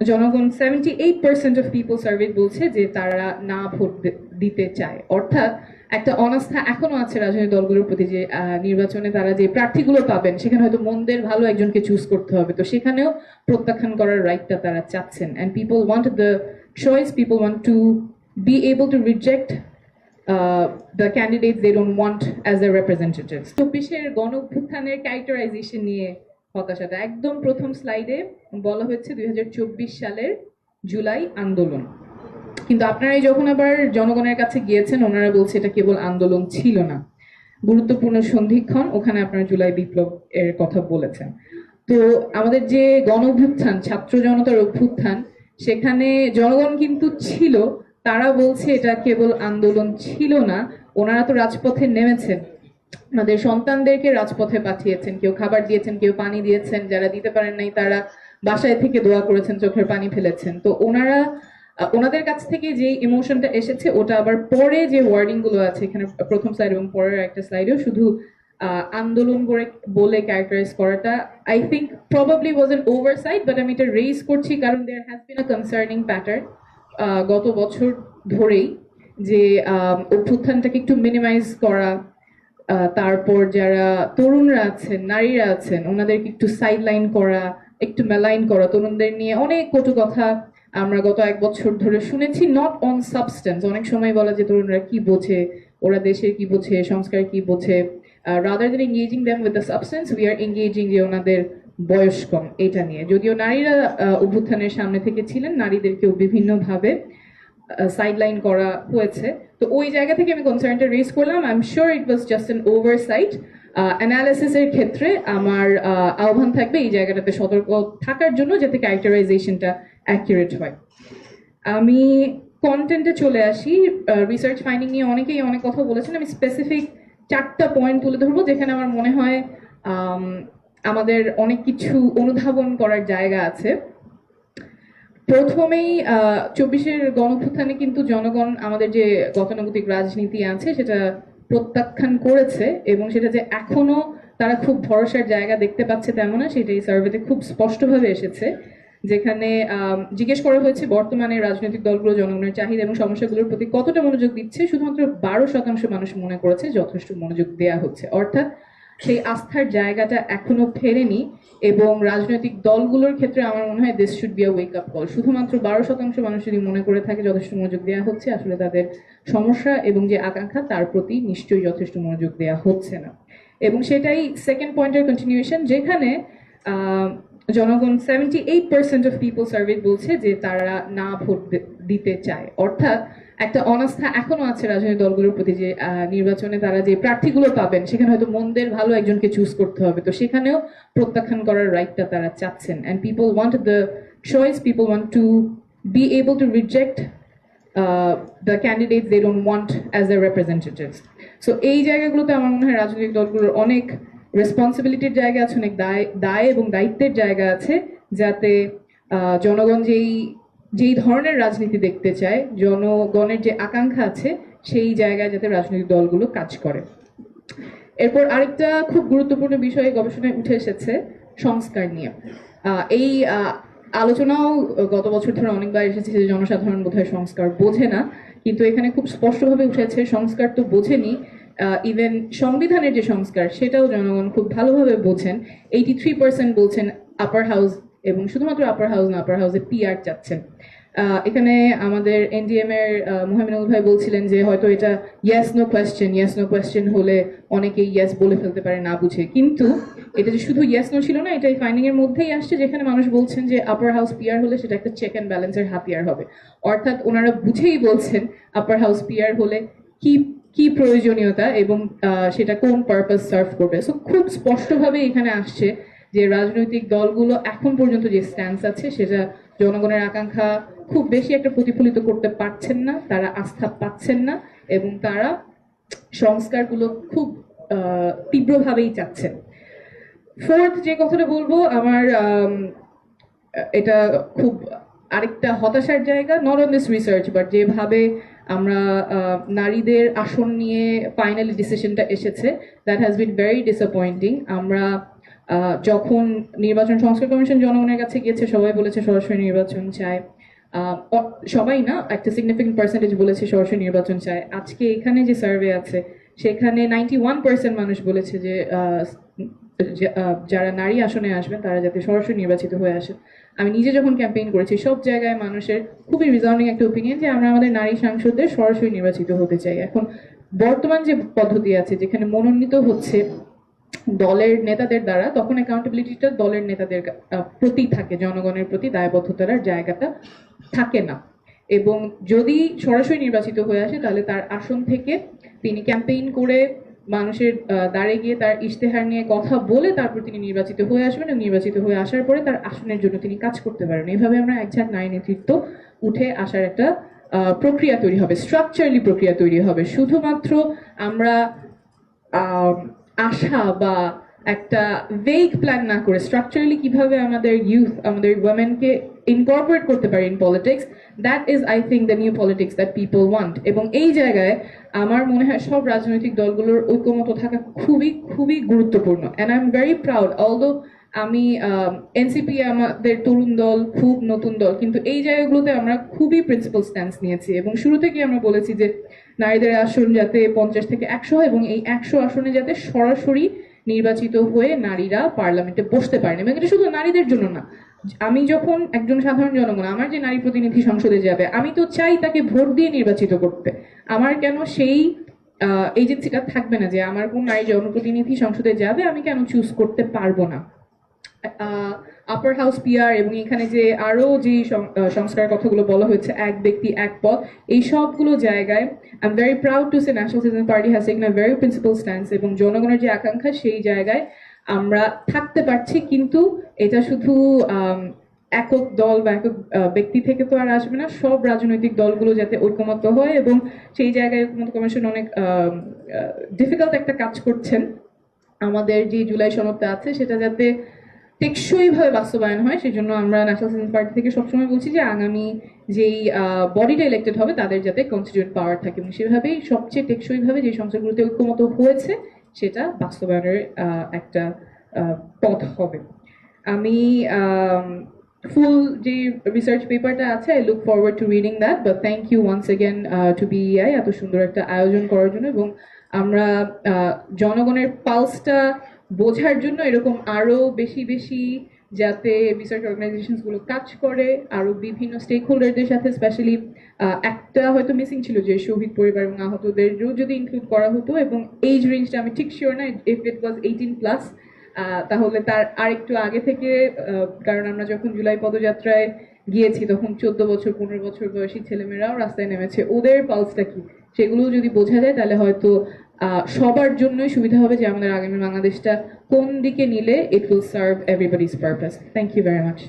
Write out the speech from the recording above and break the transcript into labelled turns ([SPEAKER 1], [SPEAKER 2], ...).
[SPEAKER 1] জনগণ 78% of people survey বলছে যে তারা না ভোট দিতে চায়, অর্থাৎ একটা অনাস্থা এখনো আছে রাজনৈতিক দলগুলোর প্রতি যে নির্বাচনে তারা যে প্রার্থীগুলো পাবেন সেখানে হয়তো মন্দের ভালো একজনকে চুজ করতে হবে, তো সেখানেও প্রত্যাখ্যান করার রাইটটা তারা চাচ্ছেন। And people want the choice, people want to be able to reject the candidates they don't want as their representatives. 24-এর গণ অভ্যুত্থানের ক্যারেক্টারাইজেশন নিয়ে হতাশাটা একদম প্রথম স্লাইডে বলা হয়েছে 2024 সালের জুলাই আন্দোলন, কিন্তু আপনারা যখন আবার জনগণের কাছে গিয়েছেন ওনারা বলছে এটা কেবল আন্দোলন ছিল না, গুরুত্বপূর্ণ সন্ধিক্ষণ, ওখানে আপনারা জুলাই বিপ্লব এর কথা বলেছেন। তো আমাদের যে গণ অভ্যুত্থান, ছাত্র জনতার অভ্যুত্থান, সেখানে জনগণ কিন্তু ছিল, তারা বলছে এটা কেবল আন্দোলন ছিল না, ওনারা তো রাজপথে নেমেছেন, আমাদের সন্তানদেরকে রাজপথে পাঠিয়েছেন, কেউ খাবার দিয়েছেন, কেউ পানি দিয়েছেন, যারা দিতে পারেন নাই তারা বাসায় থেকে দোয়া করেছেন, চোখের পানি ফেলেছেন। তো ওনাদের কাছ থেকে যে ইমোশনটা এসেছে ওটা আবার পরে যে ওয়ার্ডিং গুলো আছে এখানে প্রথম স্লাইড এবং পরের একটা স্লাইডেও শুধু আন্দোলন করে বলে ক্যারেক্টারাইজ করাটা I think probably was an oversight, but আমি এটা রেইজ করছি কারণ there has been a concerning pattern গত বছর ধরেই যে অভ্যুত্থানটাকে একটু মিনিমাইজ করা, তারপর যারা তরুণরা আছেন, নারীরা আছেন, ওনাদেরকে একটু সাইডলাইন করা, একটু মেলাইন করা, তরুণদের নিয়ে অনেক কটু কথা আমরা গত এক বছর ধরে শুনেছি, নট অন সাবস্টেন্স। অনেক সময় বলা যে তরুণরা কি বোঝে, ওরা দেশের কি বোঝে, সংস্কার কি বোঝে, rather than engaging them with the substance we are engaging যে ওনাদের বয়স কম এটা নিয়ে। যদিও নারীরা অভ্যুত্থানের সামনে থেকে ছিলেন, নারীদেরকেও বিভিন্নভাবে সাইডলাইন করা হয়েছে, তো ওই জায়গা থেকে আমি কনসার্নটা রেজ করলাম। I am sure it was just an oversight. অ্যানালিসিসের ক্ষেত্রে আমার আহ্বান থাকবে এই জায়গাটাতে সতর্ক থাকার জন্য, যাতে ক্যারেক্টারাইজেশনটা অ্যাকিউরেট হয়। আমি কন্টেন্টে চলে আসি। রিসার্চ ফাইন্ডিং নিয়ে অনেকেই অনেক কথা বলেছেন, আমি স্পেসিফিক 4টা পয়েন্ট তুলে ধরবো যেখানে আমার মনে হয় আমাদের অনেক কিছু অনুধাবন করার জায়গা আছে। প্রথমেই 24-এর গণঅভ্যুত্থানে কিন্তু জনগণ আমাদের যে গতানুগতিক রাজনীতি আছে সেটা প্রত্যাখ্যান করেছে, এবং সেটা যে এখনো তারা খুব ভরসার জায়গা দেখতে পাচ্ছে তেমন না, সেটা এই সার্ভেতে খুব স্পষ্টভাবে এসেছে, যেখানে জিজ্ঞেস করা হয়েছে বর্তমানে রাজনৈতিক দলগুলো জনগণের চাহিদা এবং সমস্যাগুলোর প্রতি কতটা মনোযোগ দিচ্ছে, শুধুমাত্র 12% মানুষ মনে করেছে যথেষ্ট মনোযোগ দেওয়া হচ্ছে, অর্থাৎ সেই আস্থার জায়গাটা এখনো ফেরেনি। এবং রাজনৈতিক দলগুলোর ক্ষেত্রে আমার মনে হয় this should be a wake up call. শুধুমাত্র 12% মানুষ যদি মনে করে থাকে যথেষ্ট মনোযোগ দেওয়া হচ্ছে, আসলে তাদের সমস্যা এবং যে আকাঙ্ক্ষা তার প্রতি নিশ্চয়ই যথেষ্ট মনোযোগ দেওয়া হচ্ছে না। এবং সেটাই সেকেন্ড পয়েন্টের কন্টিনিউয়েশন, যেখানে জনগণ 78% অফ পিপল সার্ভে বলছে যে তারা না ভোট দিতে চায়, অর্থাৎ একটা অনাস্থা এখনো আছে রাজনৈতিক দলগুলোর প্রতি যে নির্বাচনে তারা যে প্রার্থীগুলো পাবেন সেখানে হয়তো মন্দের ভালো একজনকে চুজ করতে হবে, তো সেখানেও প্রত্যাখ্যান করার রাইটটা তারা চাচ্ছেন। And people want the choice, people want to be able to reject the candidates they don't want as their representatives. So এই জায়গাগুলোতে আমার মনে হয় রাজনৈতিক দলগুলোর অনেক রেসপন্সিবিলিটির জায়গা আছে, অনেক দায় এবং দায়িত্বের জায়গা আছে, যাতে জনগণ যেই ধরনের রাজনীতি দেখতে চায়, জনগণের যে আকাঙ্ক্ষা আছে সেই জায়গায় যাতে রাজনৈতিক দলগুলো কাজ করে। এরপর আরেকটা খুব গুরুত্বপূর্ণ বিষয়ে গবেষণায় উঠে এসেছে সংস্কার নিয়ে। এই আলোচনাও গত বছর ধরে অনেকবার এসেছে যে জনসাধারণ বোধহয় সংস্কার বোঝে না, কিন্তু এখানে খুব স্পষ্টভাবে উঠেছে সংস্কার তো বোঝেনি, ইভেন সংবিধানের যে সংস্কার সেটাও জনগণ খুব ভালোভাবে বোঝেন। 83% বলছেন আপার হাউস, এবং শুধুমাত্র আপার হাউস না, আপার হাউসে পিআর চাচ্ছেন। এখানে আমাদের এনডিএম এর মোহামিনুল ভাই বলছিলেন যে হয়তো এটা ইয়েস নো কোয়েশ্চেন হলে অনেকেই ইয়েস বলে ফেলতে পারে না বুঝে, কিন্তু এটা যে শুধু ইয়েস নো ছিল না, এটা এই ফাইন্ডিং এর মধ্যেই আসছে, যেখানে মানুষ বলছেন যে আপার হাউস পিআর হলে সেটা একটা চেক অ্যান্ড ব্যালেন্সের হাতিয়ার হবে, অর্থাৎ ওনারা বুঝেই বলছেন আপার হাউস পিআর হলে কি প্রয়োজনীয়তা এবং সেটা কোন পারপাস সার্ভ করবে। সো খুব স্পষ্টভাবে এখানে আসছে যে রাজনৈতিক দলগুলো এখন পর্যন্ত যে স্ট্যান্স আছে সেটা জনগণের আকাঙ্ক্ষা খুব বেশি একটা প্রতিফলিত করতে পারছেন না, তারা আস্থা পাচ্ছেন না, এবং তারা সংস্কারগুলো খুব তীব্রভাবেই চাচ্ছেন। ফোর্থ যে কথাটা বলবো, আমার এটা খুব আরেকটা হতাশার জায়গা, not on this research but যেভাবে আমরা নারীদের আসন নিয়ে ফাইনালি ডিসিশনটা এসেছে, that has been very disappointing. আমরা যখন নির্বাচন সংস্কার কমিশন জনগণের কাছে গিয়েছে, সবাই বলেছে সরাসরি নির্বাচন চায়। সবাই না, একটা সিগনিফিকেন্ট পার্সেন্টেজ বলেছে সরাসরি নির্বাচন চায়। আজকে এখানে যে সার্ভে আছে সেখানে 91% মানুষ বলেছে যে যারা নারী আসনে আসবেন তারা যাতে সরাসরি নির্বাচিত হয়ে আসেন। আমি নিজে যখন ক্যাম্পেইন করেছি সব জায়গায় মানুষের খুবই রিজাউন্ডিং একটা ওপিনিয়ন যে আমরা আমাদের নারী সাংসদদের সরাসরি নির্বাচিত হতে চাই। এখন বর্তমান যে পদ্ধতি আছে যেখানে মনোনীত হচ্ছে দলের নেতাদের দ্বারা, তখন অ্যাকাউন্টেবিলিটিটা দলের নেতাদের প্রতি থাকে, জনগণের প্রতি দায়বদ্ধতার জায়গাটা থাকে না। এবং যদি সরাসরি নির্বাচিত হয়ে আসে তাহলে তার আসন থেকে তিনি ক্যাম্পেইন করে মানুষের দ্বারে গিয়ে তার ইশতেহার নিয়ে কথা বলে তারপর তিনি নির্বাচিত হয়ে আসবেন, এবং নির্বাচিত হয়ে আসার পরে তার আসনের জন্য তিনি কাজ করতে পারেন। এইভাবে আমরা একঝাঁক নারী নেতৃত্ব উঠে আসার একটা প্রক্রিয়া তৈরি হবে, স্ট্রাকচারালি প্রক্রিয়া তৈরি হবে। শুধুমাত্র আমরা আশা বা একটা ভেগ প্ল্যান না করে স্ট্রাকচারালি কিভাবে আমাদের ইউথ, আমাদের ওয়ামেনকে ইনকর্পোরেট করতে পারি in politics, that is I think the new politics that people want. এবং এই জায়গায় আমার মনে হয় সব রাজনৈতিক দলগুলোর ঐক্যমত থাকা খুবই খুবই গুরুত্বপূর্ণ। And I am very proud, although আমি এনসিপি আমাদের তরুণ দল, খুব নতুন দল, কিন্তু এই জায়গাগুলোতে আমরা খুবই প্রিন্সিপাল স্ট্যান্স নিয়েছি এবং শুরু থেকে আমরা বলেছি যে নারীদের আসন যাতে 50 থেকে 100 হয় এবং এই 100 আসনে যাতে সরাসরি নির্বাচিত হয়ে নারীরা পার্লামেন্টে বসতে পারেন। এবং এটা শুধু নারীদের জন্য না, আমি যখন একজন সাধারণ জনগণ, আমার যে নারী প্রতিনিধি সংসদে যাবে, আমি তো চাই তাকে ভোট দিয়ে নির্বাচিত করতে। আমার কেন সেই এজেন্সিটা থাকবে না যে আমার কোন নারী জনপ্রতিনিধি সংসদে যাবে আমি কেন চুজ করতে পারবো না? আপার হাউস পিআর এবং এখানে যে আরো যে সংস্কার কথাগুলো বলা হয়েছে, এক ব্যক্তি এক পদ, এই সবগুলো জায়গায় I am very proud to say national citizen party has taken a very principal stance, এবং জনগণের যে আকাঙ্ক্ষা সেই জায়গায় আমরা থাকতে পারছি। কিন্তু এটা শুধু একক দল বা একক ব্যক্তি থেকে তো আর আসবে না, সব রাজনৈতিক দলগুলো যাতে ঐক্যমত্য হয়, এবং সেই জায়গায় ঐক্যমত্য কমিশন অনেক ডিফিকাল্ট একটা কাজ করছেন। আমাদের যে জুলাই সনদটা আছে সেটা যাতে টেকসই ভাবে বাস্তবায়ন হয়, সেই জন্য আমরা ন্যাশনাল সিটিজেন পার্টি থেকে সবসময় বলছি যে আগামী যেই বডিটা ইলেক্টেড হবে তাদের যাতে কনস্টিটিউয়েন্ট পাওয়ার থাকে, এবং সেভাবেই সবচেয়ে টেকসই ভাবে যে সংসদগুলোতে ঐক্যমত হয়েছে সেটা বাস্তবায়নের একটা পথ হবে। আমি ফুল যে রিসার্চ পেপারটা আছে, I look forward to reading that, but thank you once again to BEI এত সুন্দর একটা আয়োজন করার জন্য। এবং আমরা জনগণের পালসটা বোঝার জন্য এরকম আরো বেশি বেশি যাতে রিসার্চ অর্গানাইজেশনস গুলো কাজ করে, আরো বিভিন্ন স্টেক হোল্ডারদের সাথে, স্পেশালি একটা হয়তো মিসিং ছিল যে শহীদ পরিবার এবং আহতদেরও যদি ইনক্লুড করা হতো, এবং এজ রেঞ্জটা আমি ঠিক শিওর না, ইফ ইট ওয়াজ 18+, তাহলে তার আরেকটু আগে থেকে, কারণ আমরা যখন জুলাই পদযাত্রায় গিয়েছি তখন 14 বছর 15 বছর বয়সী ছেলেমেয়েরাও রাস্তায় নেমেছে, ওদের পালসটা কি সেগুলো যদি বোঝা যায় তাহলে হয়তো সবার জন্যই সুবিধা হবে যে আমাদের আগামী বাংলাদেশটা কোন দিকে নিলে it will serve everybody's purpose. Thank you very much.